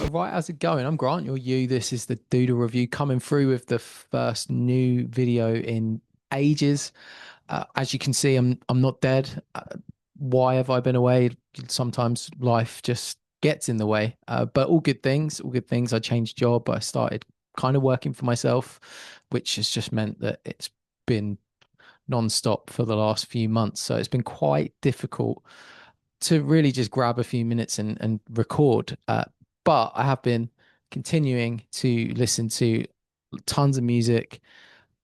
Right, how's it going? I'm Grant, you're you. This is the Doodle Review coming through with the first new video in ages. As you can see, I'm not dead. Why have I been away? Sometimes life just gets in the way. But all good things, all good things. I changed job. I started kind of working for myself, which has just meant that it's been non-stop for the last few months. So it's been quite difficult to really just grab a few minutes and record. But I have been continuing to listen to tons of music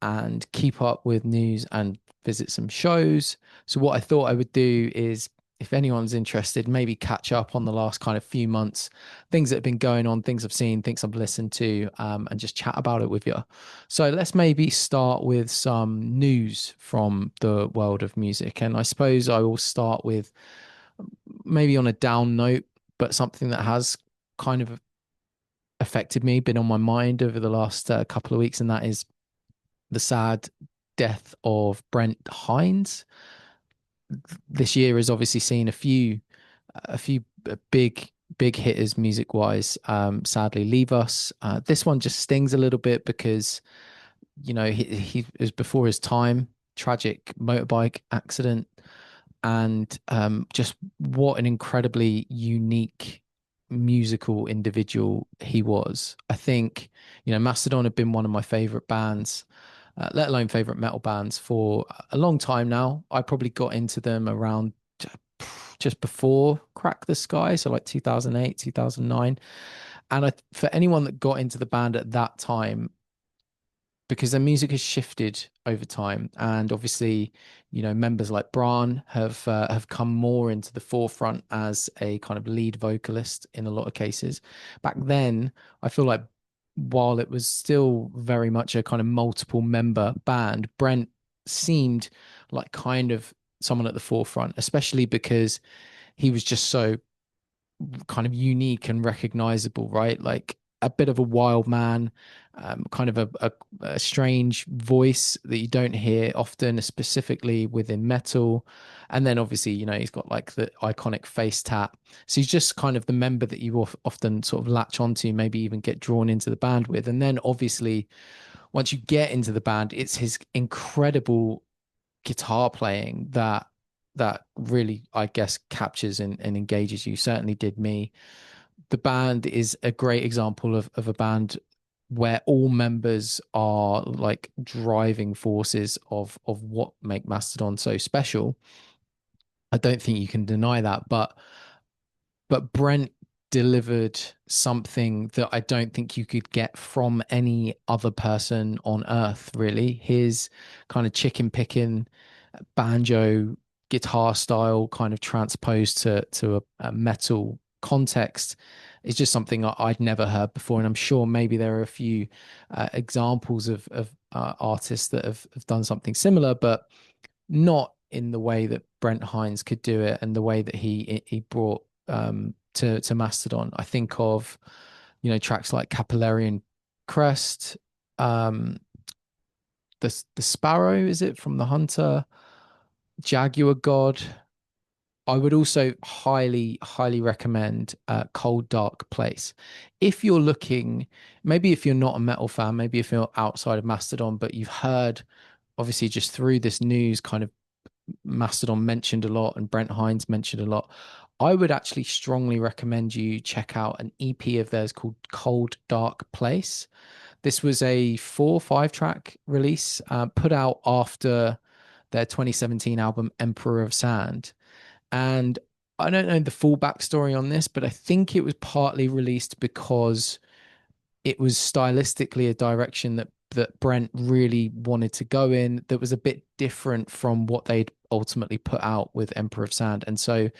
and keep up with news and visit some shows. So what I thought I would do is, if anyone's interested, maybe catch up on the last kind of few months, things that have been going on, things I've seen, things I've listened to, and just chat about it with you. So let's maybe start with some news from the world of music. And I suppose I will start with maybe on a down note, but something that has kind of affected me, been on my mind over the last couple of weeks, and that is the sad death of Brent Hinds. This year has obviously seen a few big hitters music wise sadly leave us. This one just stings a little bit because he was before his time. Tragic motorbike accident, and just what an incredibly unique musical individual he was. I think, Mastodon have been one of my favorite bands, let alone favorite metal bands for a long time now. I probably got into them around just before Crack the Sky, so like 2008, 2009. And for anyone that got into the band at that time, because their music has shifted over time, and obviously, members like Bran have come more into the forefront as a kind of lead vocalist in a lot of cases. Back then, I feel like while it was still very much a kind of multiple member band, Brent seemed like kind of someone at the forefront, especially because he was just so kind of unique and recognizable, right? Like a bit of a wild man, kind of a strange voice that you don't hear often, specifically within metal. And then obviously, he's got like the iconic face tat. So he's just kind of the member that you often sort of latch onto, maybe even get drawn into the band with. And then obviously, once you get into the band, it's his incredible guitar playing that really, I guess, captures and engages you. Certainly did me. The band is a great example of a band where all members are like driving forces of what make Mastodon so special. I don't think you can deny that, but Brent delivered something that I don't think you could get from any other person on earth, really. His kind of chicken picking banjo guitar style kind of transposed to a metal context is just something I'd never heard before. And I'm sure maybe there are a few examples of artists that have done something similar, but not in the way that Brent Hinds could do it, and the way that he brought to Mastodon. I think of tracks like Capillary Crest, um, the Sparrow, is it from the Hunter, Jaguar God. I would also highly recommend Cold Dark Place. If you're looking, maybe if you're not a metal fan, maybe if you're outside of Mastodon, but you've heard, obviously, just through this news, kind of Mastodon mentioned a lot and Brent Hinds mentioned a lot. I would actually strongly recommend you check out an EP of theirs called Cold Dark Place. This was a 4 or 5 track release, put out after their 2017 album Emperor of Sand. And I don't know the full backstory on this, but I think it was partly released because it was stylistically a direction that Brent really wanted to go in, that was a bit different from what they'd ultimately put out with Emperor of Sand. And so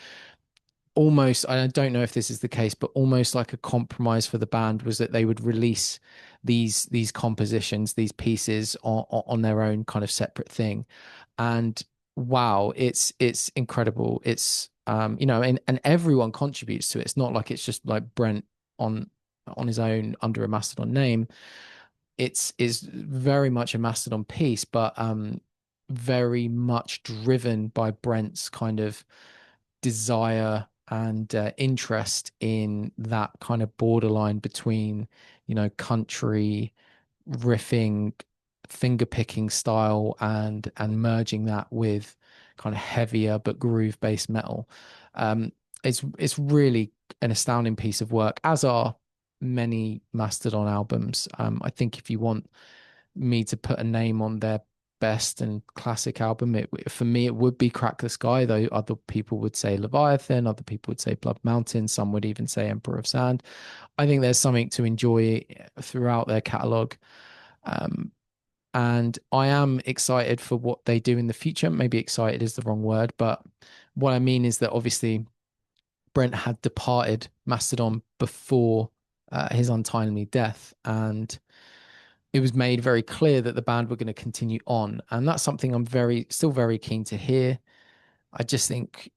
almost, I don't know if this is the case, but almost like a compromise for the band was that they would release these compositions, these pieces on their own kind of separate thing. And wow, it's incredible. It's and everyone contributes to it. It's not like it's just like Brent on on his own under a Mastodon name. It's is very much a Mastodon piece, but very much driven by Brent's kind of desire and interest in that kind of borderline between, country riffing, finger picking style, and merging that with kind of heavier but groove based metal. Um, it's really an astounding piece of work, as are many Mastodon albums. I think if you want me to put a name on their best and classic album, for me it would be Crack the Sky, though other people would say Leviathan, other people would say Blood Mountain, some would even say Emperor of Sand. I think there's something to enjoy throughout their catalog. Um, and I am excited for what they do in the future. Maybe excited is the wrong word, but what I mean is that obviously Brent had departed Mastodon before his untimely death, and it was made very clear that the band were going to continue on, and that's something I'm still very keen to hear. I just think,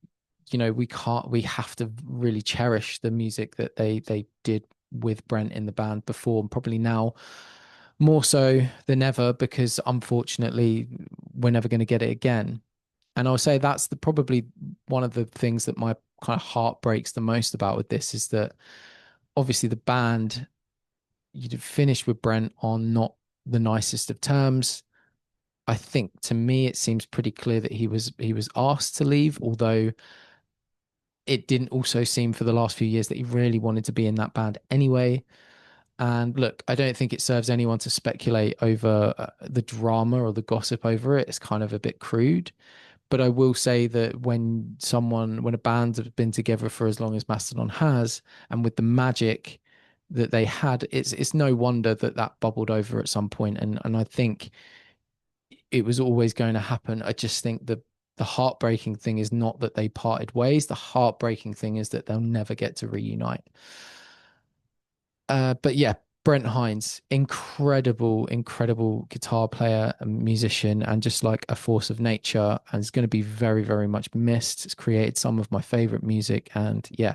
we have to really cherish the music that they did with Brent in the band before, and probably now more so than ever, because unfortunately we're never going to get it again. And I'll say that's probably one of the things that my kind of heart breaks the most about with this, is that obviously the band, you finished with Brent on not the nicest of terms. I think, to me, it seems pretty clear that he was asked to leave, although it didn't also seem for the last few years that he really wanted to be in that band anyway. And look, I don't think it serves anyone to speculate over the drama or the gossip over it. It's kind of a bit crude. But I will say that when a band has been together for as long as Mastodon has, and with the magic that they had, it's no wonder that that bubbled over at some point. And I think it was always going to happen. I just think the heartbreaking thing is not that they parted ways. The heartbreaking thing is that they'll never get to reunite. But yeah, Brent Hinds, incredible, incredible guitar player and musician, and just like a force of nature, and is going to be very, very much missed. It's created some of my favorite music, and yeah,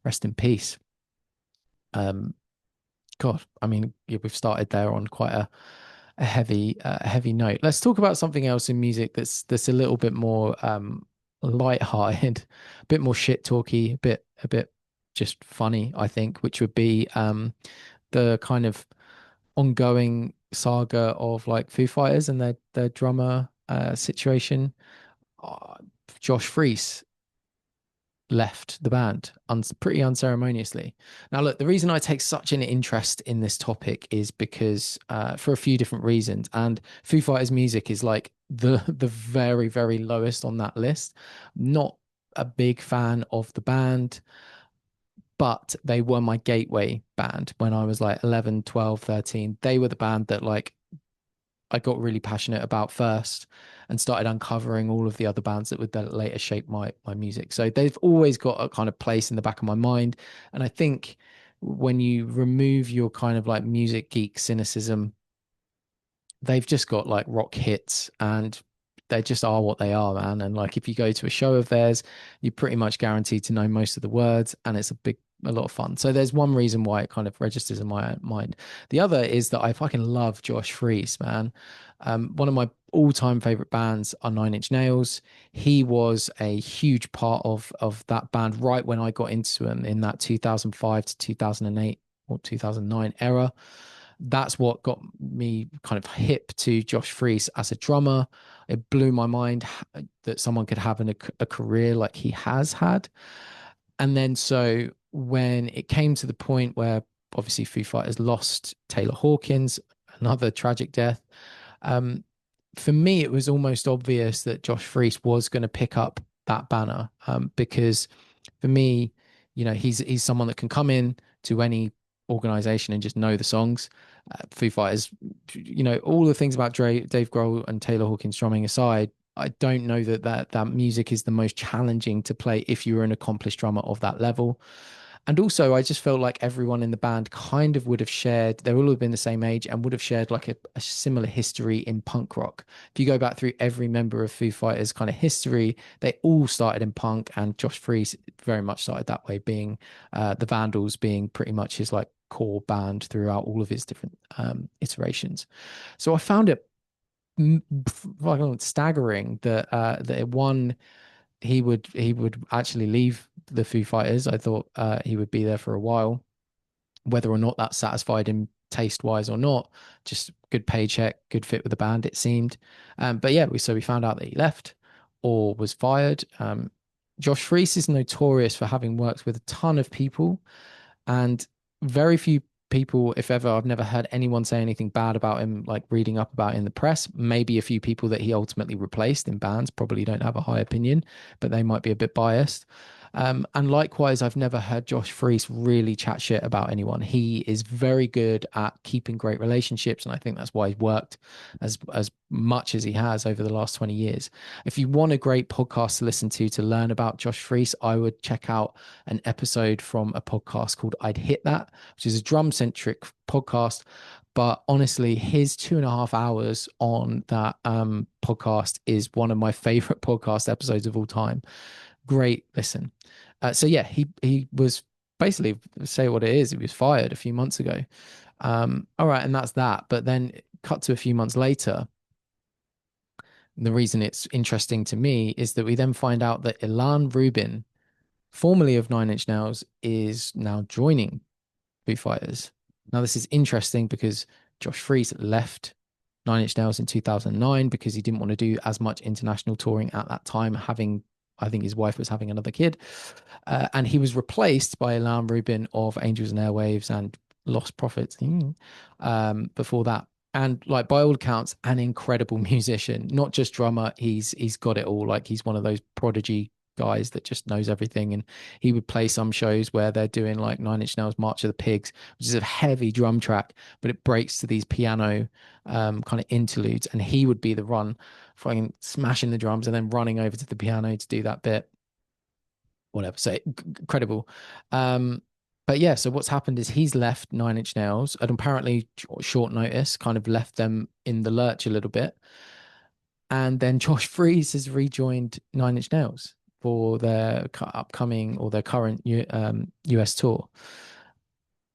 rest in peace. Um, God, I mean, yeah, we've started there on quite a heavy note. Let's talk about something else in music that's a little bit more light-hearted, a bit more shit talky, a bit just funny, I think, which would be the kind of ongoing saga of like Foo Fighters and their drummer situation. Uh, Josh Freese left the band pretty unceremoniously. Now, look, the reason I take such an interest in this topic is because for a few different reasons, and Foo Fighters music is like the very, very lowest on that list. Not a big fan of the band, but they were my gateway band when I was like 11, 12, 13. They were the band that like I got really passionate about first, and started uncovering all of the other bands that would then later shape my music. So they've always got a kind of place in the back of my mind. And I think when you remove your kind of like music geek cynicism, they've just got like rock hits, and they just are what they are, man. And like if you go to a show of theirs, you're pretty much guaranteed to know most of the words, and it's a lot of fun. So there's one reason why it kind of registers in my mind. The other is that I fucking love Josh Freese, man. One of my all-time favorite bands are Nine Inch Nails. He was a huge part of that band right when I got into them in that 2005 to 2008 or 2009 era. That's what got me kind of hip to Josh Freese as a drummer. It blew my mind that someone could have a career like he has had. And then so when it came to the point where obviously Foo Fighters lost Taylor Hawkins, another tragic death, um, for me it was almost obvious that Josh Freese was going to pick up that banner, because for me, he's someone that can come in to any organization and just know the songs. Foo Fighters, all the things about Dave Grohl and Taylor Hawkins drumming aside, I don't know that music is the most challenging to play if you're an accomplished drummer of that level. And also, I just felt like everyone in the band kind of would have shared, they all have been the same age and would have shared like a similar history in punk rock. If you go back through every member of Foo Fighters kind of history, they all started in punk, and Josh Freese very much started that way, being the Vandals being pretty much his like core band throughout all of his different iterations. So I found it staggering that one he would actually leave the Foo Fighters. I thought he would be there for a while. Whether or not that satisfied him taste wise or not, just good paycheck, good fit with the band, it seemed. But yeah, we found out that he left or was fired. Josh Freese is notorious for having worked with a ton of people, and very few people, if ever, I've never heard anyone say anything bad about him, like reading up about in the press. Maybe a few people that he ultimately replaced in bands probably don't have a high opinion, but they might be a bit biased. And likewise, I've never heard Josh Freese really chat shit about anyone. He is very good at keeping great relationships, and I think that's why he's worked as much as he has over the last 20 years. If you want a great podcast to listen to learn about Josh Freese, I would check out an episode from a podcast called I'd Hit That, which is a drum centric podcast. But honestly, his 2.5 hours on that podcast is one of my favorite podcast episodes of all time. Great listen. So yeah, he was basically, say what it is, he was fired a few months ago. All right, and that's that. But then cut to a few months later, the reason it's interesting to me is that we then find out that Ilan Rubin, formerly of Nine Inch Nails, is now joining Foo Fighters. Now, this is interesting because Josh Freese left Nine Inch Nails in 2009 because he didn't want to do as much international touring at that time, having, I think his wife was having another kid. And he was replaced by Ilan Rubin of Angels and Airwaves and Lost Prophets before that. And like by all accounts, an incredible musician, not just drummer. He's got it all. Like he's one of those prodigy guys that just knows everything. And he would play some shows where they're doing like Nine Inch Nails March of the Pigs, which is a heavy drum track, but it breaks to these piano kind of interludes. And he would be the run, fucking smashing the drums and then running over to the piano to do that bit. Whatever. So incredible. But yeah, so what's happened is he's left Nine Inch Nails and apparently short notice, kind of left them in the lurch a little bit. And then Josh Freese has rejoined Nine Inch Nails for their upcoming or their current US tour.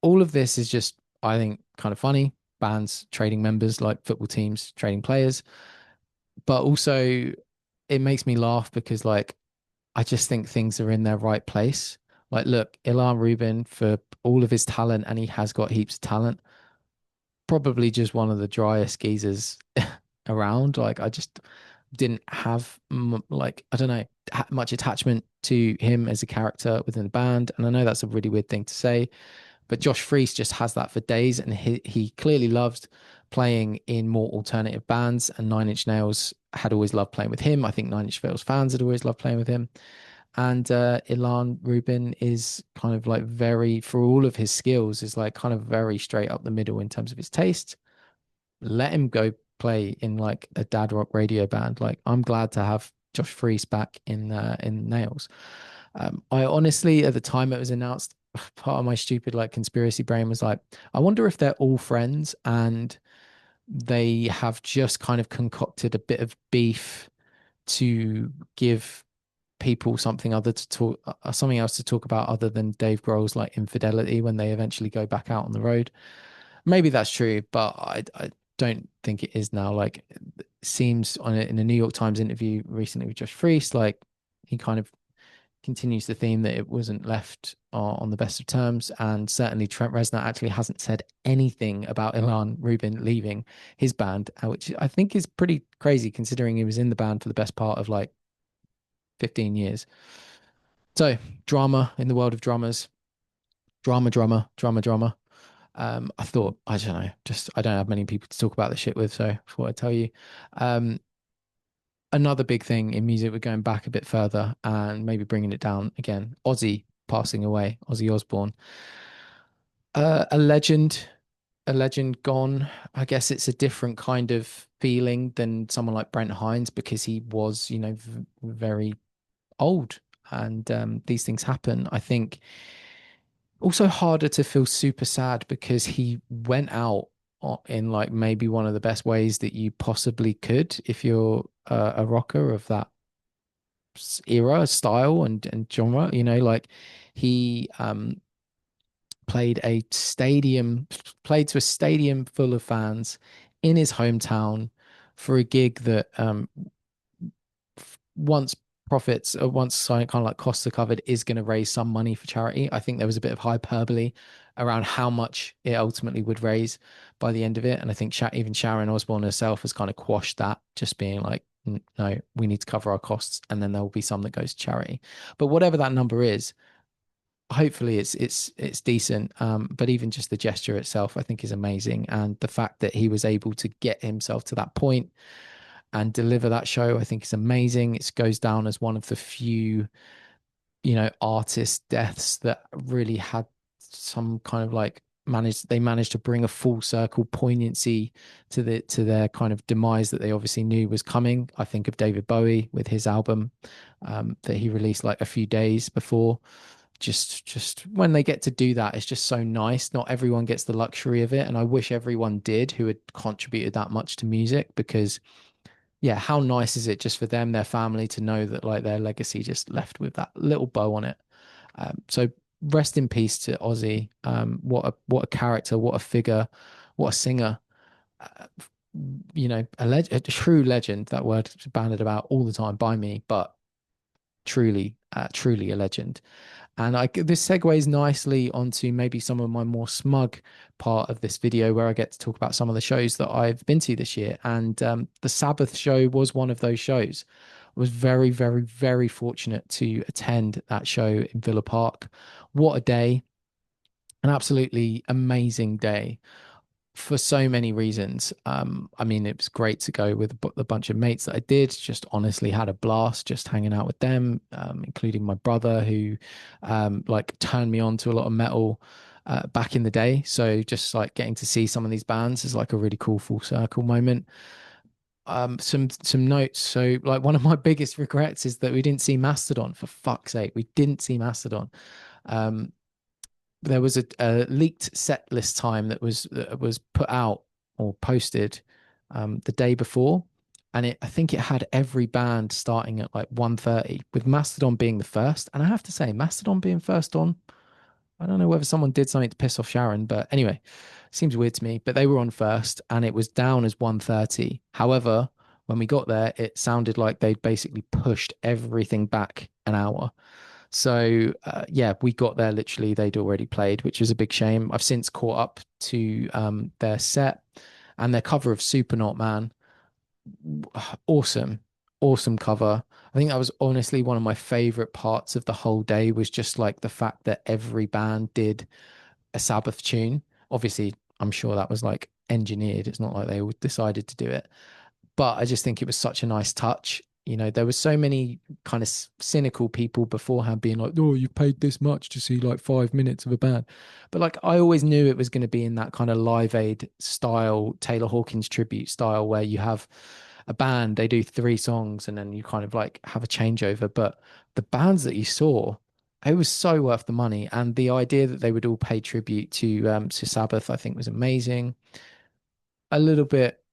All of this is just, I think, kind of funny. Bands trading members like football teams trading players. But also it makes me laugh because like I just think things are in their right place. Like, look, Ilan Rubin, for all of his talent, and he has got heaps of talent, probably just one of the driest geezers around. Like, I just didn't have like I don't know much attachment to him as a character within the band, and I know that's a really weird thing to say, but Josh Freese just has that for days, and he clearly loves playing in more alternative bands, and Nine Inch Nails had always loved playing with him. I think Nine Inch Nails fans had always loved playing with him. And Ilan Rubin is kind of like very, for all of his skills, is like kind of very straight up the middle in terms of his taste. Let him go play in like a dad rock radio band. Like I'm glad to have Josh Freese back in Nails. I honestly, at the time it was announced, part of my stupid like conspiracy brain was like, I wonder if they're all friends and they have just kind of concocted a bit of beef to give people something other to talk something else to talk about other than Dave Grohl's like infidelity when they eventually go back out on the road. Maybe that's true, but I don't think it is now. Like it seems in a New York Times interview recently with Josh Freese, like he kind of continues the theme that it wasn't left on the best of terms. And certainly Trent Reznor actually hasn't said anything about Ilan Rubin leaving his band, which I think is pretty crazy considering he was in the band for the best part of like 15 years. So drama in the world of drummers, drama. I thought, I don't know, just I don't have many people to talk about this shit with, so I thought I'd tell you. Um, Another big thing in music, we're going back a bit further and maybe bringing it down again. Ozzy passing away, Ozzy Osbourne. A legend, a legend gone. I guess it's a different kind of feeling than someone like Brent Hinds because he was, very old and these things happen. I think also harder to feel super sad because he went out in like maybe one of the best ways that you possibly could if you're a rocker of that era, style and genre. Like he played to a stadium full of fans in his hometown for a gig that once profits, once kind of like costs are covered, is going to raise some money for charity. I think there was a bit of hyperbole around how much it ultimately would raise by the end of it. And I think even Sharon Osbourne herself has kind of quashed that, just being like, No, we need to cover our costs, and then there will be some that goes to charity. But whatever that number is, hopefully it's decent. But even just the gesture itself, I think is amazing. And the fact that he was able to get himself to that point and deliver that show, I think is amazing. It goes down as one of the few, artist deaths that really had some kind of like managed to bring a full circle poignancy to their kind of demise that they obviously knew was coming. I think of David Bowie with his album that he released like a few days before. Just when they get to do that, it's just so nice. Not everyone gets the luxury of it, and I wish everyone did who had contributed that much to music, because yeah, how nice is it just for them, their family, to know that like their legacy just left with that little bow on it. So rest in peace to Ozzy. What a character, what a figure, what a singer. Uh, a true legend. That word is bandied about all the time by me, but truly a legend. And this segues nicely onto maybe some of my more smug part of this video, where I get to talk about some of the shows that I've been to this year. And the Sabbath show was one of those shows. I was very, very, very fortunate to attend that show in Villa Park. What a day! An absolutely amazing day for so many reasons. I mean, it was great to go with the bunch of mates that I did. Just honestly had a blast just hanging out with them, including my brother, who like turned me on to a lot of metal back in the day. So just like getting to see some of these bands is like a really cool full circle moment. Some notes. So like one of my biggest regrets is that we didn't see Mastodon. For fuck's sake, we didn't see Mastodon. Um, there was a leaked set list time that was put out or posted the day before, and I think it had every band starting at like 1:30, with Mastodon being the first. And I have to say, Mastodon being first on, I don't know whether someone did something to piss off Sharon, but anyway, seems weird to me. But they were on first, and it was down as 1:30. However, when we got there, it sounded like they'd basically pushed everything back an hour. So yeah, we got there literally, they'd already played, which was a big shame. I've since caught up to their set and their cover of Supernaut Man. Awesome, awesome cover. I think that was honestly one of my favorite parts of the whole day, was just like the fact that every band did a Sabbath tune. Obviously, I'm sure that was like engineered. It's not like they all decided to do it, but I just think it was such a nice touch. There was so many kind of cynical people beforehand being like, "Oh, you paid this much to see like 5 minutes of a band," but like I always knew it was going to be in that kind of Live Aid style, Taylor Hawkins tribute style, where you have a band, they do three songs, and then you kind of like have a changeover. But the bands that you saw, it was so worth the money, and the idea that they would all pay tribute to Sabbath, I think, was amazing. A little bit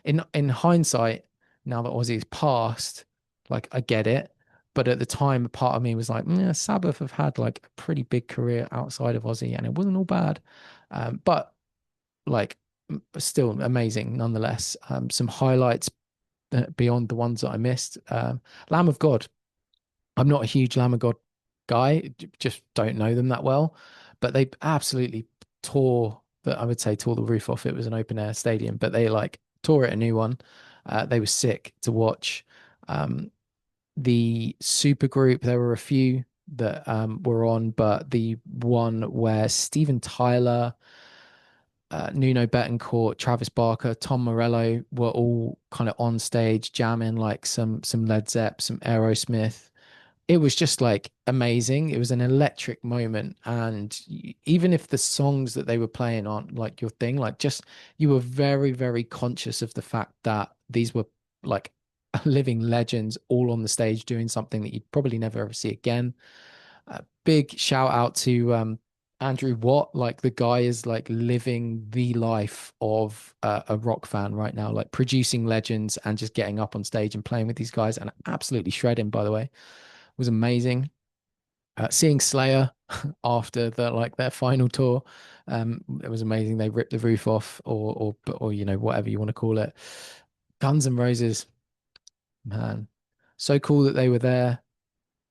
in hindsight, now that Ozzy's passed, like I get it. But at the time, a part of me was like, yeah, Sabbath have had like a pretty big career outside of Ozzy, and it wasn't all bad. But like, still amazing nonetheless. Some highlights beyond the ones that I missed. Lamb of God. I'm not a huge Lamb of God guy, just don't know them that well, but they absolutely tore I would say tore the roof off. It was an open air stadium, but they like tore it a new one. They were sick to watch. The super group, there were a few that were on, but the one where Steven Tyler, Nuno Bettencourt, Travis Barker, Tom Morello were all kind of on stage jamming like some Led Zepp, some Aerosmith. It was just like amazing. It was an electric moment. And even if the songs that they were playing aren't like your thing, like just you were very, very conscious of the fact that these were like living legends all on the stage doing something that you'd probably never ever see again. Big shout out to Andrew Watt. Like the guy is like living the life of a rock fan right now, like producing legends and just getting up on stage and playing with these guys and absolutely shredding, by the way, was amazing. Seeing Slayer after their final tour, it was amazing. They ripped the roof off, or whatever you want to call it. Guns N' Roses, man, So cool that they were there,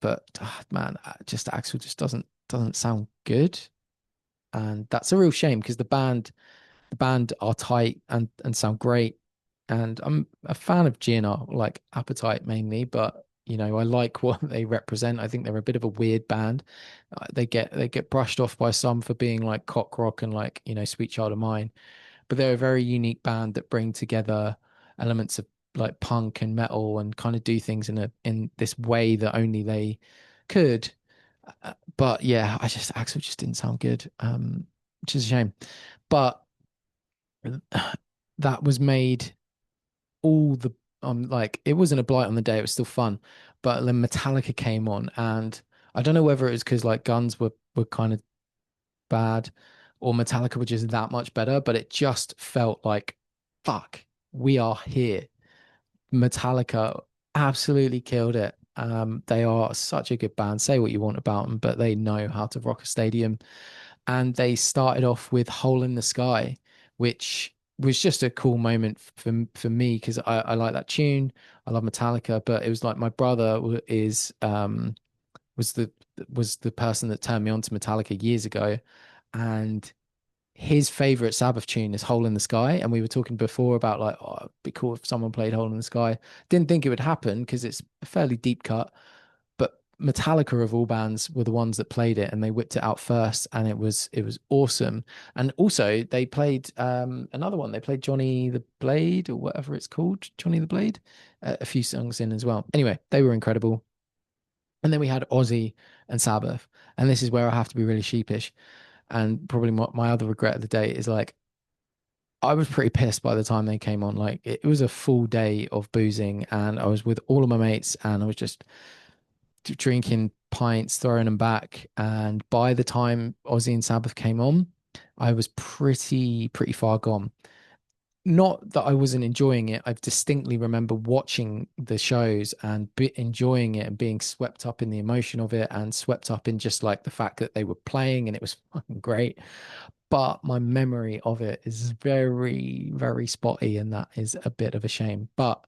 but man, just Axel just doesn't sound good, and that's a real shame because the band are tight and sound great, and I'm a fan of GNR, like Appetite mainly, but I like what they represent. I think they're a bit of a weird band. They get brushed off by some for being like cock rock and like Sweet Child of Mine, but they're a very unique band that bring together elements of like punk and metal and kind of do things in this way that only they could. But yeah, Axel just didn't sound good, which is a shame. But that was made all the like it wasn't a blight on the day, it was still fun. But then Metallica came on, and I don't know whether it was because like Guns were kind of bad or Metallica were just that much better, but it just felt like fuck, we are here. Metallica absolutely killed it. They are such a good band. Say what you want about them, but they know how to rock a stadium. And they started off with Hole in the Sky, which was just a cool moment for me because I like that tune. I love Metallica, but it was like my brother was the person that turned me on to Metallica years ago, and his favorite Sabbath tune is Hole in the Sky. And we were talking before about like, oh, it'd be cool if someone played Hole in the Sky. Didn't think it would happen because it's a fairly deep cut, but Metallica of all bands were the ones that played it and they whipped it out first, and it was awesome. And also they played another one. They played Johnny the Blade or whatever it's called, Johnny the Blade, a few songs in as well. Anyway, they were incredible. And then we had Ozzy and Sabbath, and this is where I have to be really sheepish. And probably my other regret of the day is like I was pretty pissed by the time they came on. Like it was a full day of boozing, and I was with all of my mates, and I was just drinking pints, throwing them back. And by the time Ozzy and Sabbath came on, I was pretty far gone. Not that I wasn't enjoying it. I distinctly remember watching the shows and enjoying it and being swept up in the emotion of it and swept up in just like the fact that they were playing and it was fucking great. But my memory of it is very spotty, and that is a bit of a shame. But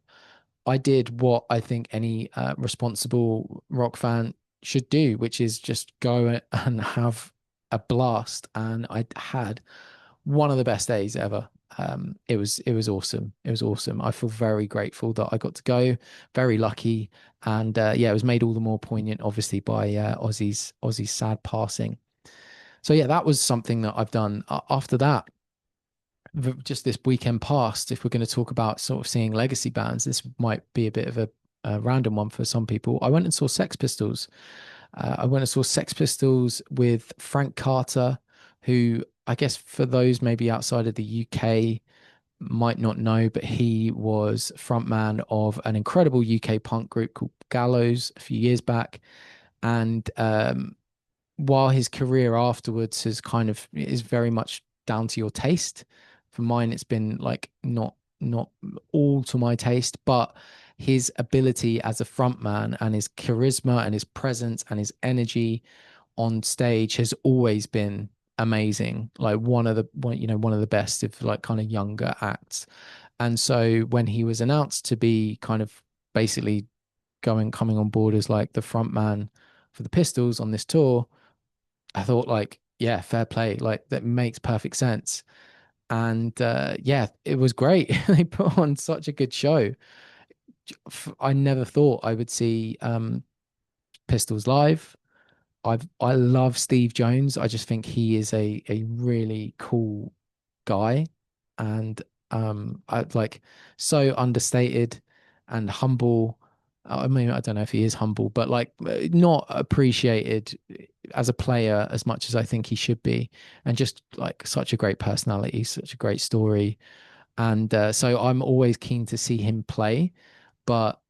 I did what I think any responsible rock fan should do, which is just go and have a blast. And I had one of the best days ever. It was awesome. It was awesome. I feel very grateful that I got to go. Very lucky, and yeah, it was made all the more poignant, obviously, by Ozzy's sad passing. So yeah, that was something that I've done. After that, just this weekend past, if we're going to talk about sort of seeing legacy bands, this might be a bit of a random one for some people. I went and saw Sex Pistols. I went and saw Sex Pistols with Frank Carter, who I guess for those maybe outside of the UK might not know, but he was frontman of an incredible UK punk group called Gallows a few years back. And while his career afterwards has kind of is very much down to your taste. For mine, it's been like not all to my taste, but his ability as a frontman and his charisma and his presence and his energy on stage has always been amazing. Like one of the best of like kind of younger acts. And so when he was announced to be kind of basically coming on board as like the frontman for the Pistols on this tour, I thought like, yeah, fair play. Like that makes perfect sense. And yeah, it was great. They put on such a good show. I never thought I would see Pistols live. I love Steve Jones. I just think he is a really cool guy, and I like so understated and humble. I mean, I don't know if he is humble, but like not appreciated as a player as much as I think he should be, and just like such a great personality, such a great story, and so I'm always keen to see him play, but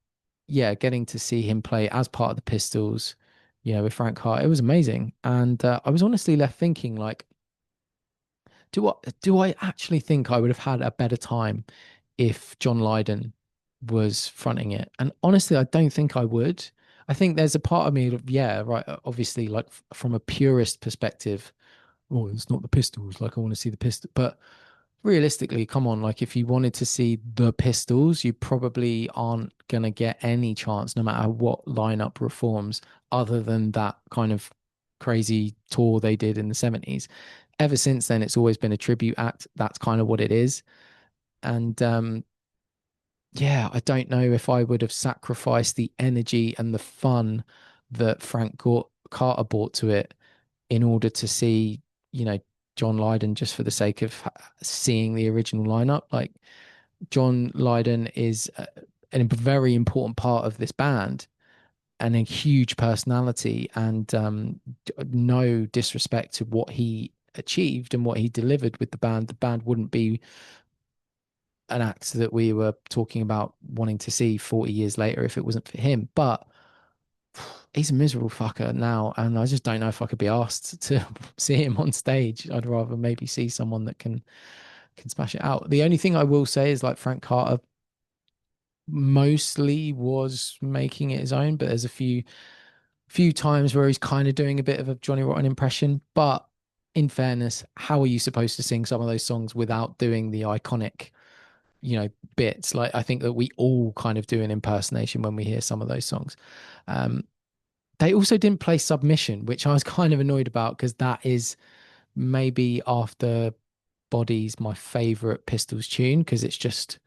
yeah, getting to see him play as part of the Pistols, with Frank Hart, it was amazing. And I was honestly left thinking, like, do I actually think I would have had a better time if John Lydon was fronting it? And honestly, I don't think I would. I think there's a part of me, yeah, right. Obviously, like from a purist perspective, oh, it's not the Pistols. Like I want to see the Pistols, but realistically, come on, like if you wanted to see the Pistols, you probably aren't gonna get any chance, no matter what lineup reforms, other than that kind of crazy tour they did in the 70s. Ever since then, it's always been a tribute act. That's kind of what it is. And yeah, I don't know if I would have sacrificed the energy and the fun that Carter brought to it in order to see, you know, John Lydon just for the sake of seeing the original lineup. Like John Lydon is a very important part of this band and a huge personality. And no disrespect to what he achieved and what he delivered with the band wouldn't be an act that we were talking about wanting to see 40 years later if it wasn't for him. But he's a miserable fucker now, and I just don't know if I could be asked to see him on stage. I'd rather maybe see someone that can smash it out. The only thing I will say is like Frank Carter mostly was making it his own, but there's a few times where he's kind of doing a bit of a Johnny Rotten impression. But in fairness, how are you supposed to sing some of those songs without doing the iconic, bits? Like I think that we all kind of do an impersonation when we hear some of those songs. Um, they also didn't play Submission, which I was kind of annoyed about because that is maybe after Bodies my favorite Pistols tune because it's just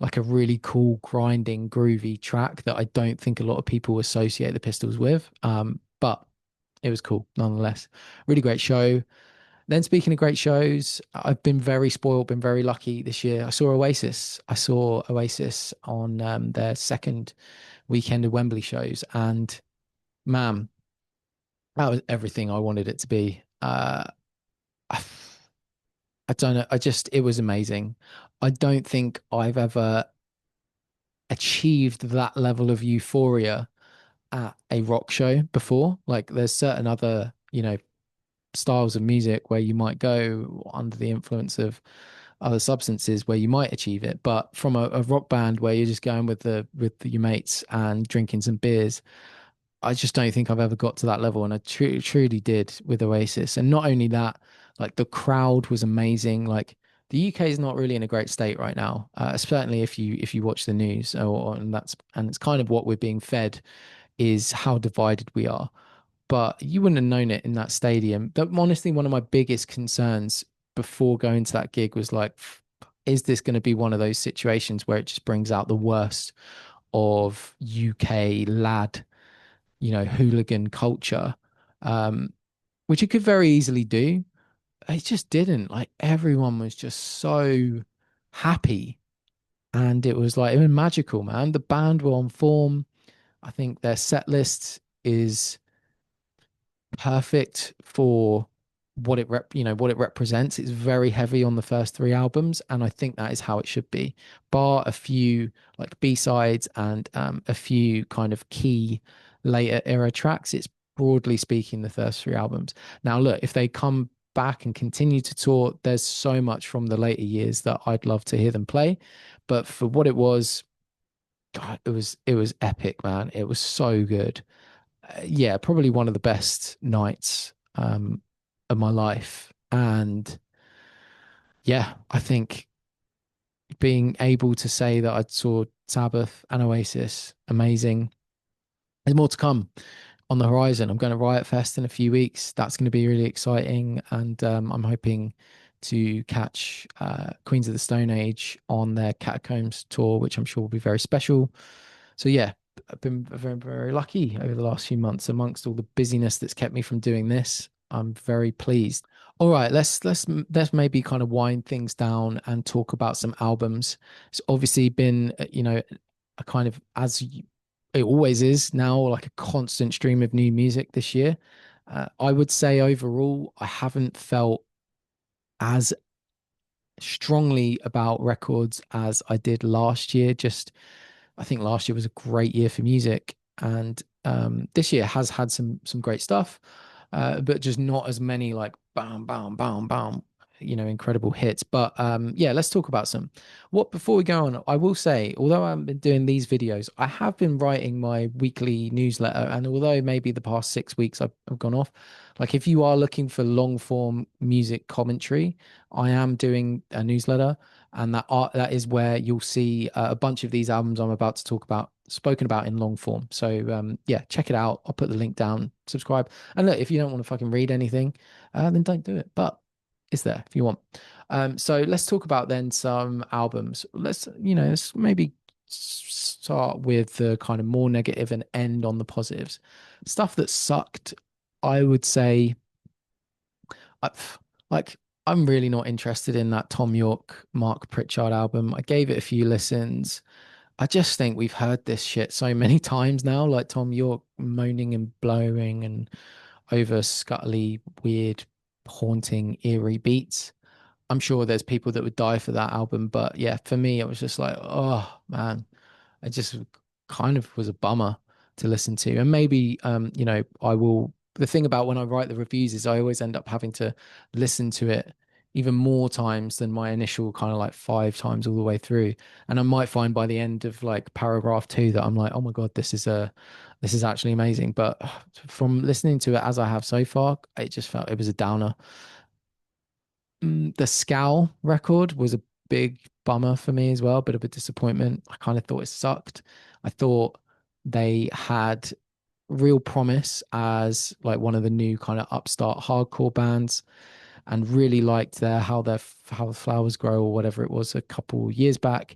like a really cool, grinding, groovy track that I don't think a lot of people associate the Pistols with. But it was cool nonetheless. Really great show. Then speaking of great shows, I've been very spoiled, been very lucky this year. I saw Oasis. I saw Oasis on their second weekend of Wembley shows, and man, that was everything I wanted it to be. I, I don't know. It was amazing. I don't think I've ever achieved that level of euphoria at a rock show before. Like there's certain other, styles of music where you might go under the influence of other substances where you might achieve it. But from a rock band where you're just going with your mates and drinking some beers, I just don't think I've ever got to that level. And I truly did with Oasis. And not only that, like the crowd was amazing. Like the UK is not really in a great state right now. Certainly if you watch the news and it's kind of what we're being fed is how divided we are. But you wouldn't have known it in that stadium. But honestly, one of my biggest concerns before going to that gig was like, is this going to be one of those situations where it just brings out the worst of UK lad, hooligan culture, um, which it could very easily do. It just didn't. Like everyone was just so happy, and it was magical, man. The band were on form. I think their set list is perfect for what it represents. It's very heavy on the first three albums, and I think that is how it should be. Bar a few like B-sides and a few kind of key later era tracks, it's broadly speaking the first three albums. Now, look, if they come back and continue to tour, there's so much from the later years that I'd love to hear them play. But for what it was, God, it was epic, man. It was so good. Yeah, probably one of the best nights of my life. And yeah, I think being able to say that I saw Sabbath and Oasis, amazing. There's more to come on the horizon. I'm going to Riot Fest in a few weeks. That's going to be really exciting. And I'm hoping to catch Queens of the Stone Age on their Catacombs tour, which I'm sure will be very special. So yeah, I've been very, very lucky over the last few months amongst all the busyness that's kept me from doing this. I'm very pleased. All right, let's maybe kind of wind things down and talk about some albums. It's obviously been, a kind of it always is now, like a constant stream of new music this year. I would say overall, I haven't felt as strongly about records as I did last year. Just I think last year was a great year for music, and this year has had some great stuff, but just not as many like bam, bam, bam, bam. incredible hits. But yeah, let's talk about some. What before we go on, I will say, although I've been doing these videos, I have been writing my weekly newsletter, and although maybe the past 6 weeks I've gone off, like if you are looking for long form music commentary, I am doing a newsletter, and that is where you'll see a bunch of these albums I'm about to talk about spoken about in long form. So yeah, check it out. I'll put the link down. Subscribe, and look, if you don't want to fucking read anything, then don't do it. But it's there if you want. So let's talk about then some albums. Let's maybe start with the kind of more negative and end on the positives. Stuff that sucked, I would say, I, like I'm really not interested in that Tom York, Mark Pritchard album. I gave it a few listens. I just think we've heard this shit so many times now, like Tom York moaning and blowing and over scuttly, weird, haunting, eerie beats. I'm sure there's people that would die for that album, but yeah, for me, it was just like, oh man, it just kind of was a bummer to listen to. And maybe, I will. The thing about when I write the reviews is I always end up having to listen to it even more times than my initial kind of like 5 times all the way through. And I might find by the end of like paragraph 2 that I'm like, oh my God, this is actually amazing. But from listening to it as I have so far, it just felt it was a downer. The Scowl record was a big bummer for me as well, bit of a disappointment. I kind of thought it sucked. I thought they had real promise as like one of the new kind of upstart hardcore bands, and really liked how the flowers grow or whatever it was a couple years back.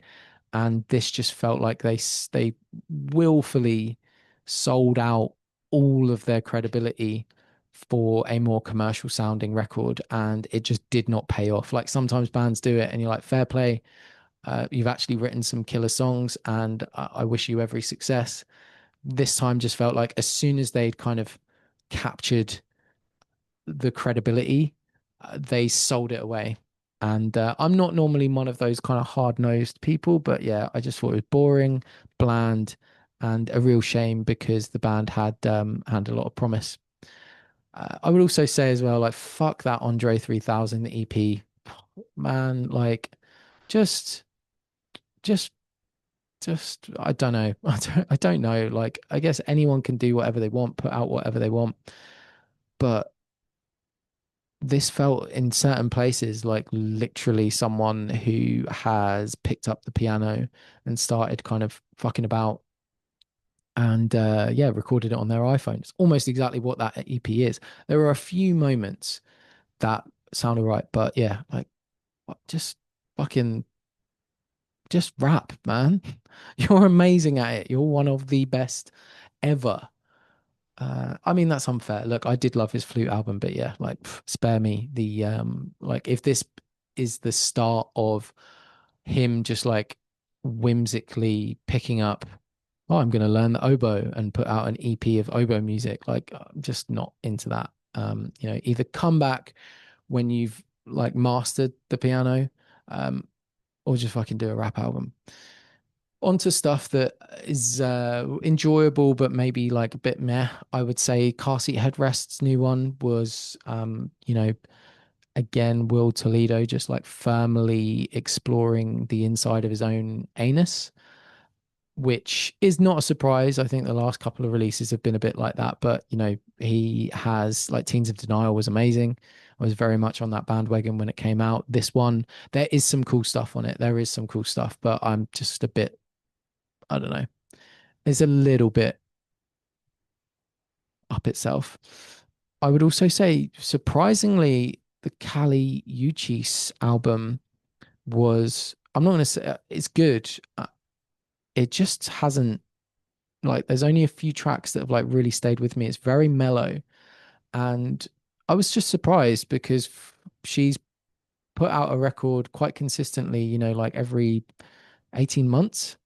And this just felt like they willfully sold out all of their credibility for a more commercial sounding record, and it just did not pay off. Like sometimes bands do it and you're like, fair play, you've actually written some killer songs, and I wish you every success. This time just felt like as soon as they'd kind of captured the credibility, they sold it away. And I'm not normally one of those kind of hard-nosed people, but yeah, I just thought it was boring, bland, and a real shame because the band had a lot of promise. I would also say as well, like fuck that Andre 3000 EP, man. Like, just, just, just, I don't know. I don't know. Like, I guess anyone can do whatever they want, put out whatever they want, but this felt in certain places like literally someone who has picked up the piano and started kind of fucking about and yeah, recorded it on their iPhone. It's almost exactly what that EP is. There are a few moments that sound all right, but yeah, like just fucking just rap, man. You're amazing at it. You're one of the best ever. I mean that's unfair. Look, I did love his flute album, but yeah, like spare me the like if this is the start of him just like whimsically picking up, oh, I'm gonna learn the oboe and put out an EP of oboe music. Like I'm just not into that. Either come back when you've like mastered the piano, um, or just fucking do a rap album. Onto stuff that is enjoyable but maybe like a bit meh. I would say Car Seat Headrest's new one was again Will Toledo just like firmly exploring the inside of his own anus, which is not a surprise. I think the last couple of releases have been a bit like that, but he has like Teens of Denial was amazing. I was very much on that bandwagon when it came out. This one, there is some cool stuff on it. There is some cool stuff, but I'm just a bit, I don't know. It's a little bit up itself. I would also say, surprisingly, the Kali Uchis album was, I'm not going to say it's good. It just hasn't, like, there's only a few tracks that have, like, really stayed with me. It's very mellow. And I was just surprised because she's put out a record quite consistently, like every 18 months.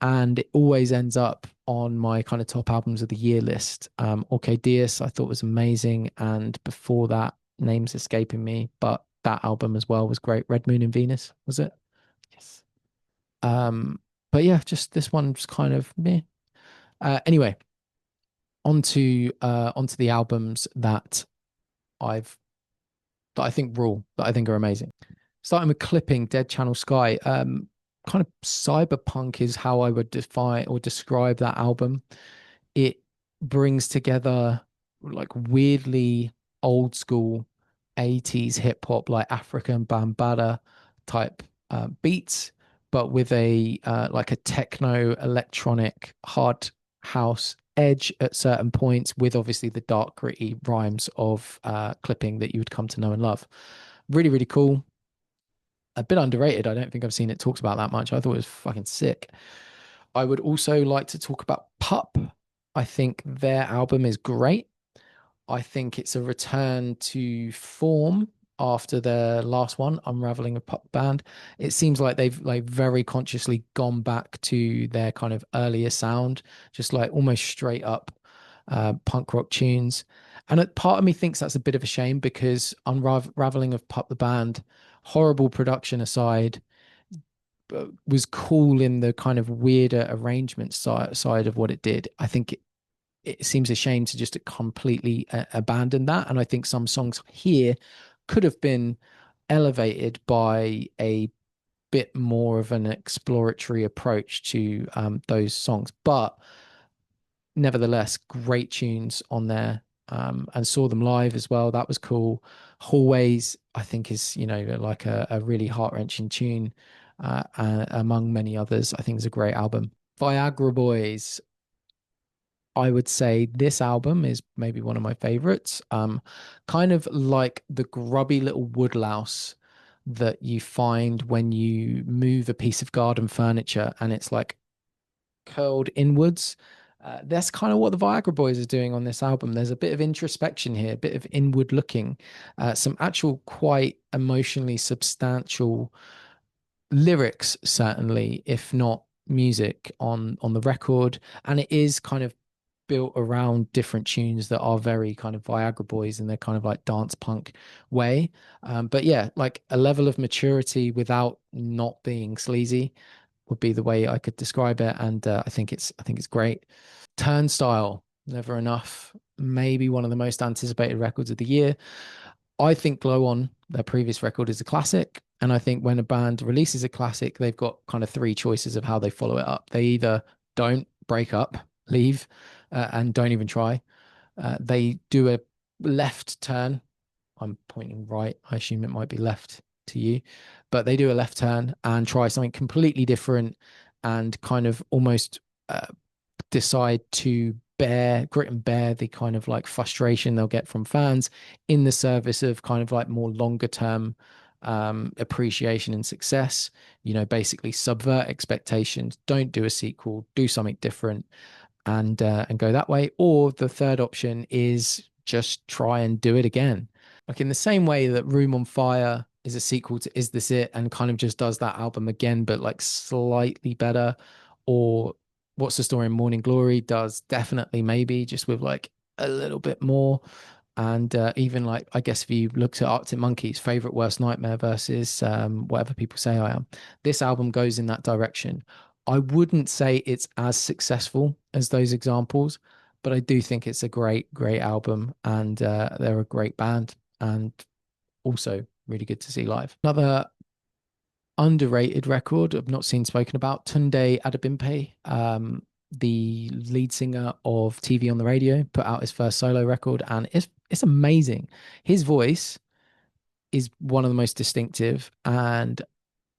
And it always ends up on my kind of top albums of the year list. Okay, Diaz, I thought was amazing, and before that, name's escaping me, but that album as well was great. Red Moon and Venus, was it? Yes. Um, but yeah, just this one's kind of me. Anyway, onto the albums that I've that I think rule, that I think are amazing. Starting with Clipping, Dead Channel Sky. Kind of cyberpunk is how I would define or describe that album. It brings together like weirdly old school 80s hip hop, like African Bambaataa type beats, but with a like a techno electronic hard house edge at certain points, with obviously the dark, gritty rhymes of Clipping that you would come to know and love. Really, really cool. A bit underrated. I don't think I've seen it talked about that much. I thought it was fucking sick. I would also like to talk about Pup. I think their album is great. I think it's a return to form after their last one, Unraveling a Pup Band. It seems like they've like very consciously gone back to their kind of earlier sound, just like almost straight up punk rock tunes. And part of me thinks that's a bit of a shame because Unraveling of Pup the Band, horrible production aside, was cool in the kind of weirder arrangement side of what it did. I think it seems a shame to just completely abandon that. And I think some songs here could have been elevated by a bit more of an exploratory approach to those songs. But nevertheless, great tunes on there. And saw them live as well. That was cool. Hallways, I think, is like a really heart wrenching tune, among many others. I think it's a great album. Viagra Boys, I would say this album is maybe one of my favorites. Kind of like the grubby little woodlouse that you find when you move a piece of garden furniture and it's like curled inwards. That's kind of what the Viagra Boys are doing on this album. There's a bit of introspection here, a bit of inward looking, some actual quite emotionally substantial lyrics, certainly, if not music on the record. And it is kind of built around different tunes that are very kind of Viagra Boys in their kind of like dance punk way. But yeah, like a level of maturity without not being sleazy would be the way I could describe it. And I think it's great. Turnstile, Never Enough, maybe one of the most anticipated records of the year. I think Glow On, their previous record, is a classic. And I think when a band releases a classic, they've got kind of three choices of how they follow it up. They either don't break up, leave, and don't even try. They do a left turn. I'm pointing right. I assume it might be left to you, but they do a left turn and try something completely different and kind of almost decide to grit and bear the kind of like frustration they'll get from fans in the service of kind of like more longer term appreciation and success. Basically subvert expectations, don't do a sequel, do something different, and go that way. Or the third option is just try and do it again. Like in the same way that Room on Fire is a sequel to Is This It and kind of just does that album again, but like slightly better. Or What's the Story in Morning Glory does definitely maybe just with like a little bit more. And even like, I guess if you looked at Arctic Monkeys, favorite worst nightmare versus whatever people say I am, this album goes in that direction. I wouldn't say it's as successful as those examples, but I do think it's a great, great album, and they're a great band, and also really good to see live. Another underrated record I've not seen spoken about, Tunde Adebimpe, the lead singer of TV on the Radio, put out his first solo record, and it's amazing. His voice is one of the most distinctive, and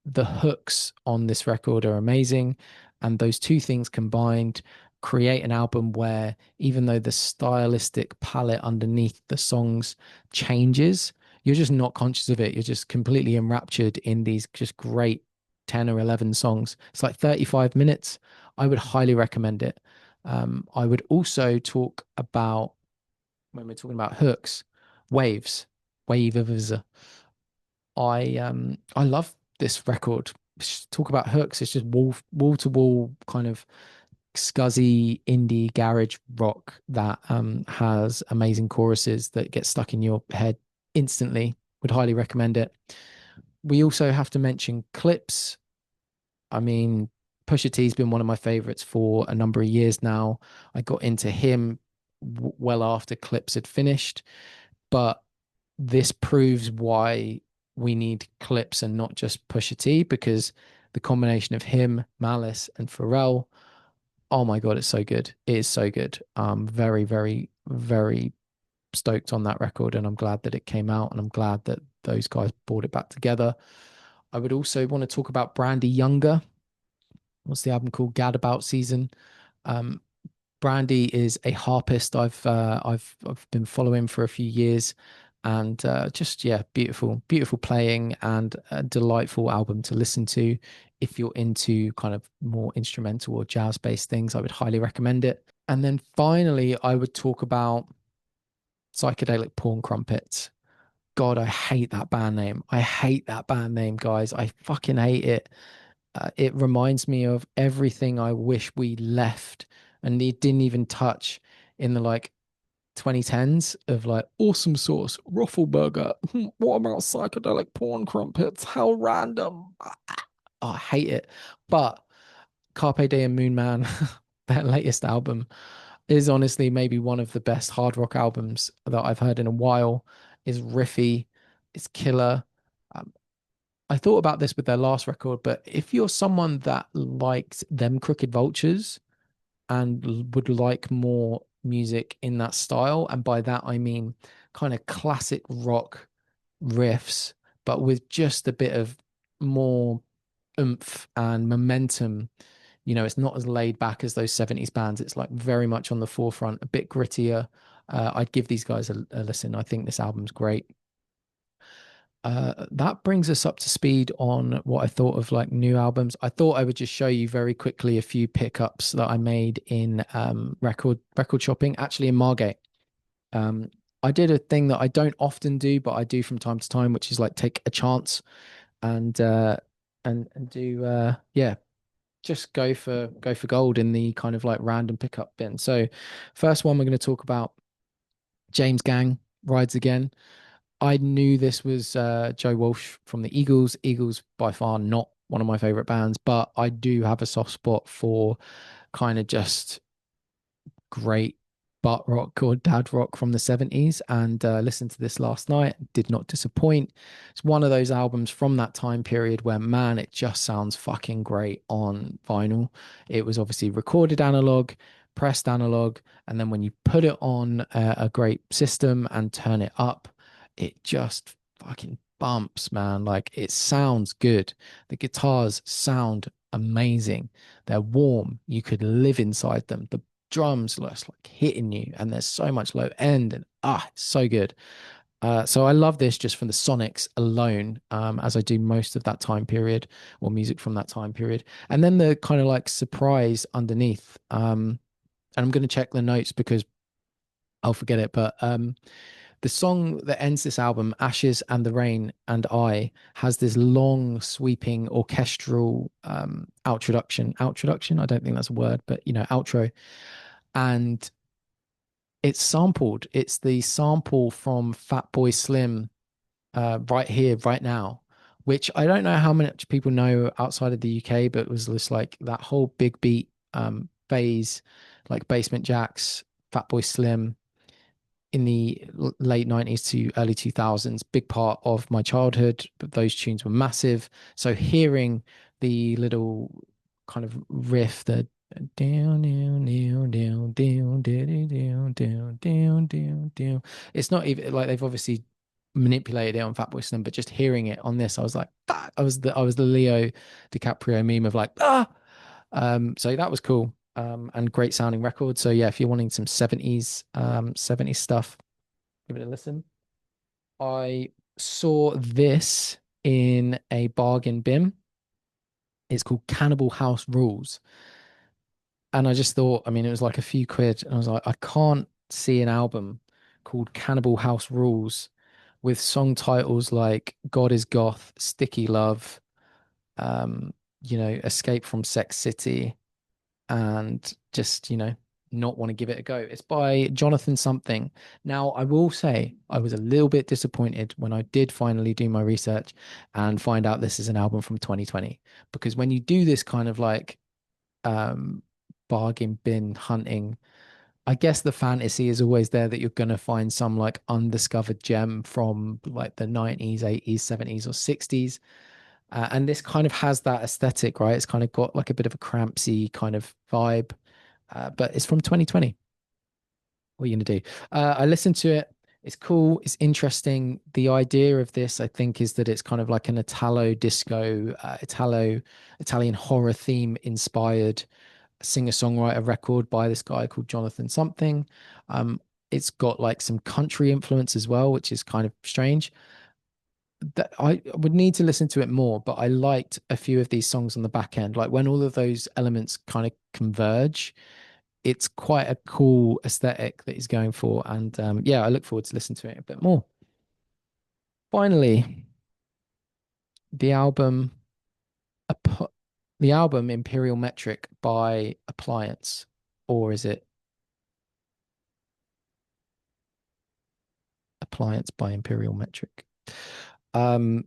the hooks on this record are amazing. And those two things combined create an album where even though the stylistic palette underneath the songs changes, you're just not conscious of it. You're just completely enraptured in these just great 10 or 11 songs. It's like 35 minutes. I would highly recommend it. I would also talk about, when we're talking about hooks, Waves, Wave of I love this record. Talk about hooks. It's just wall to wall kind of scuzzy indie garage rock that has amazing choruses that get stuck in your head instantly. Would highly recommend it. We also have to mention Clips. I mean, Pusha T's been one of my favorites for a number of years now. I got into him well after Clips had finished, but this proves why we need Clips and not just Pusha T, because the combination of him, Malice, and Pharrell, oh my God, it's so good. It is so good. Very, very, very stoked on that record, and I'm glad that it came out, and I'm glad that those guys brought it back together. I would also want to talk about Brandy Younger. What's the album called? Gadabout Season. Um, Brandy is a harpist I've been following for a few years, and just yeah, beautiful, beautiful playing and a delightful album to listen to. If you're into kind of more instrumental or jazz based things, I would highly recommend it. And then finally, I would talk about Psychedelic Porn Crumpets. God, I hate that band name. I hate that band name, guys. I fucking hate it. It reminds me of everything I wish we left and it didn't even touch in the like 2010s of like awesome sauce, ruffle burger. What about psychedelic porn crumpets? How random. Oh, I hate it. But Carpe Diem Moon Man, their latest album, is honestly maybe one of the best hard rock albums that I've heard in a while. Is riffy, it's killer. Um, I thought about this with their last record, but if you're someone that likes them Crooked Vultures and would like more music in that style, and by that I mean kind of classic rock riffs, but with just a bit of more oomph and momentum. It's not as laid back as those 70s bands. It's like very much on the forefront, a bit grittier. I'd give these guys a listen. I think this album's great. That brings us up to speed on what I thought of like new albums. I thought I would just show you very quickly a few pickups that I made in record shopping, actually in Margate. Um, I did a thing that I don't often do, but I do from time to time, which is like take a chance and and do yeah, just go for gold in the kind of like random pickup bin. So first one we're going to talk about, James Gang Rides Again. I knew this was Joe Walsh from the Eagles. Eagles by far not one of my favorite bands, but I do have a soft spot for kind of just great butt rock or dad rock from the 70s, and listened to this last night, did not disappoint. It's one of those albums from that time period where, man, it just sounds fucking great on vinyl. It was obviously recorded analog, pressed analog, and then when you put it on a great system and turn it up, it just fucking bumps, man. Like, it sounds good. The guitars sound amazing. They're warm. You could live inside them. The drums just like hitting you, and there's so much low end, and it's so good. So I love this just from the sonics alone, as I do most of that time period, or music from that time period. And then the kind of like surprise underneath. And I'm going to check the notes because I'll forget it, but the song that ends this album, Ashes and the Rain and I, has this long sweeping orchestral outtroduction. I don't think that's a word, but outro. And it's sampled. It's the sample from Fatboy Slim, Right Here, Right Now, which I don't know how much people know outside of the UK, but it was just like that whole big beat phase, like Basement Jaxx, Fatboy Slim in the late 90s to early 2000s, big part of my childhood. But those tunes were massive. So hearing the little kind of riff, the down, down, down, down, down, down, down, down, down, down. It's not even like they've obviously manipulated it on Fatboy Slim, but just hearing it on this, I was like, ah! I was the Leo DiCaprio meme of like, ah. So that was cool. And great sounding record. So yeah, if you're wanting some 70s stuff, give it a listen. I saw this in a bargain bin. It's called Cannibal House Rules. And I just thought, I mean, it was like a few quid. And I was like, I can't see an album called Cannibal House Rules with song titles like God is Goth, Sticky Love, um, Escape from Sex City, and just, not want to give it a go. It's by Jonathan something. Now, I will say I was a little bit disappointed when I did finally do my research and find out this is an album from 2020. Because when you do this kind of like um bargain bin hunting, I guess the fantasy is always there that you're going to find some like undiscovered gem from like the 90s, 80s, 70s, or 60s. And this kind of has that aesthetic, right? It's kind of got like a bit of a crampsy kind of vibe, but it's from 2020. What are you going to do? I listened to it. It's cool. It's interesting. The idea of this, I think, is that it's kind of like an Italo disco, Italian horror theme inspired singer-songwriter record by this guy called Jonathan something. Um, it's got like some country influence as well, which is kind of strange. That I would need to listen to it more, but I liked a few of these songs on the back end. Like when all of those elements kind of converge, it's quite a cool aesthetic that he's going for. And yeah, I look forward to listening to it a bit more. Finally, the album, Ap- the album Imperial Metric by Appliance, or is it Appliance by Imperial Metric? Um,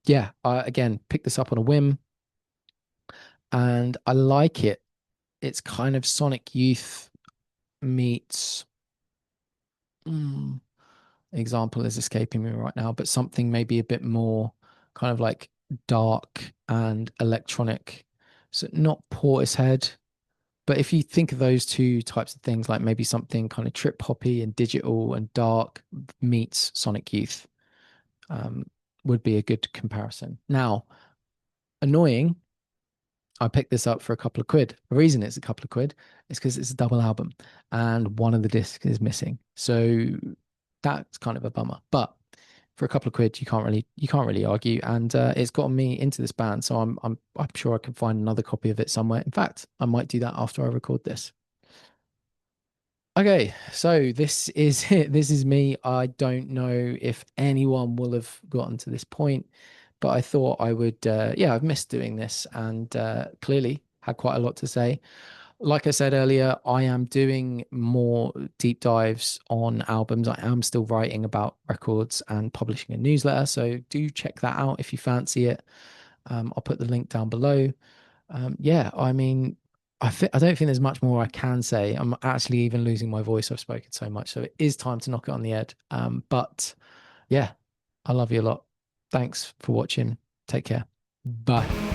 yeah, I again picked this up on a whim, and I like it. It's kind of Sonic Youth meets. mm, Example is escaping me right now, but something maybe a bit more kind of like dark and electronic. So not Portishead, but if you think of those two types of things, like maybe something kind of trip hoppy and digital and dark meets Sonic Youth, um, would be a good comparison. Now, annoying, I picked this up for a couple of quid. The reason it's a couple of quid is because it's a double album and one of the discs is missing. So that's kind of a bummer. But for a couple of quid, you can't really argue. And it's gotten me into this band, so I'm sure I can find another copy of it somewhere. In fact, I might do that after I record this. Okay, so this is it. This is me. I don't know if anyone will have gotten to this point, but I thought I would. Yeah, I've missed doing this, and clearly had quite a lot to say. Like I said earlier, I am doing more deep dives on albums. I am still writing about records and publishing a newsletter, so do check that out if you fancy it. I'll put the link down below. Yeah, I mean, I don't think there's much more I can say. I'm actually even losing my voice. I've spoken so much, so it is time to knock it on the head. But yeah, I love you a lot. Thanks for watching. Take care. Bye.